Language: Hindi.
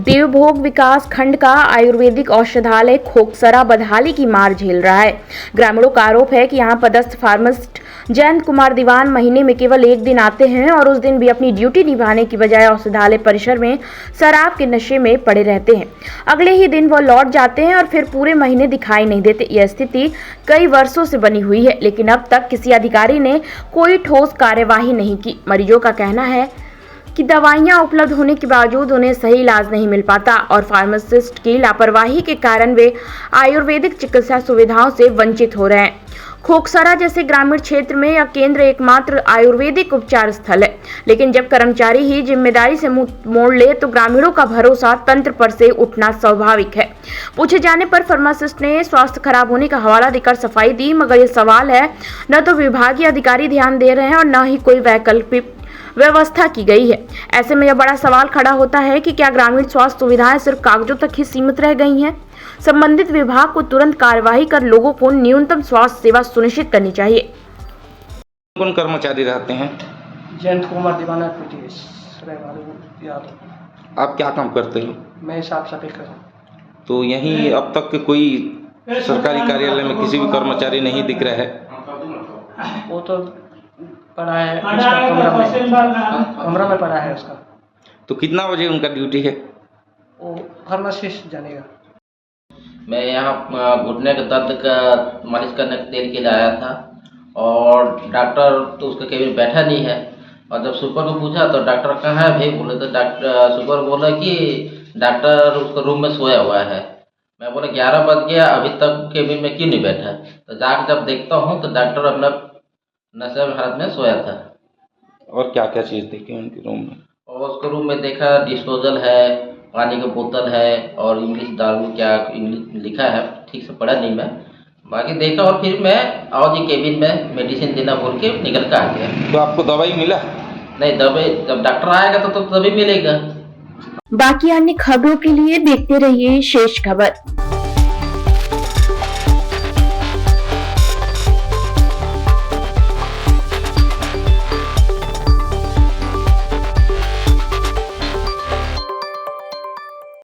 देवभोग विकास खंड का आयुर्वेदिक औषधालय खोकसरा बदहाली की मार झेल रहा है। ग्रामीणों का आरोप है कि यहां पदस्थ फार्मासिस्ट जयंत कुमार दीवान महीने में केवल एक दिन आते हैं और उस दिन भी अपनी ड्यूटी निभाने की बजाय औषधालय परिसर में शराब के नशे में पड़े रहते हैं। अगले ही दिन वो लौट जाते हैं और फिर पूरे महीने दिखाई नहीं देते। यह स्थिति कई वर्षों से बनी हुई है, लेकिन अब तक किसी अधिकारी ने कोई ठोस कार्यवाही नहीं की। मरीजों का कहना है कि दवाइयां उपलब्ध होने के बावजूद उन्हें सही इलाज नहीं मिल पाता और फार्मासिस्ट की लापरवाही के कारण वे आयुर्वेदिक चिकित्सा सुविधाओं से वंचित हो रहे हैं। खोकसरा जैसे ग्रामीण क्षेत्र में यह केंद्र एकमात्र आयुर्वेदिक उपचार स्थल है, लेकिन जब कर्मचारी ही जिम्मेदारी से मुंह मोड़ ले तो ग्रामीणों का भरोसा तंत्र पर से उठना स्वाभाविक है। पूछे जाने पर फार्मासिस्ट ने स्वास्थ्य खराब होने का हवाला देकर सफाई दी, मगर यह सवाल है न तो विभागीय अधिकारी ध्यान दे रहे हैं और न ही कोई वैकल्पिक व्यवस्था की गई है। ऐसे में यह बड़ा सवाल खड़ा होता है कि क्या ग्रामीण स्वास्थ्य सुविधाएं सिर्फ कागजों तक ही सीमित रह गई हैं? संबंधित विभाग को तुरंत कार्यवाही कर लोगों को न्यूनतम स्वास्थ्य सेवा सुनिश्चित करनी चाहिए। कौन कर्मचारी रहते हैं? जयंत कुमार दीवाना पीटीएस। आप क्या काम करते हो? मैं साफ सफाई कर रहा हूँ। तो यहीं अब तक के कोई सरकारी कार्यालय में किसी भी कर्मचारी नहीं दिख रहा है? वो तो पड़ा है उसका कमरा में पड़ा है उसका। तो कितना बजे उनका ड्यूटी है? वो फार्मासिस्ट जानेगा। मैं यहाँ घुटने के दर्द का मालिश करने के तेल के लिए आया था और डॉक्टर तो उसका केबिन बैठा नहीं है। और जब सुपर को पूछा तो डॉक्टर कहाँ है भाई, बोले तो डॉक्टर सुपर बोला कि डॉक्टर उसका रूम में सोया हुआ है। मैं बोला 11 बज गया अभी तक केबिन में क्यों नहीं बैठा? तो जाकर जब देखता हूँ तो डॉक्टर अपना नशे में हालत में सोया था। और क्या क्या चीज़ देखी उनके रूम में? और उसके रूम में देखा डिस्पोजल है, पानी का बोतल है और इंग्लिश दारू क्या इंग्लिश लिखा है, ठीक से पढ़ा नहीं मैं, बाकी देखा। और फिर मैं आओ जी केबिन में मेडिसिन देना बोल के निकल कर आ गया। तो आपको दवाई मिला? नहीं, दवाई जब डॉक्टर आएगा तो तभी मिलेगा। बाकी अन्य खबरों के लिए देखते रहिए शेष खबर।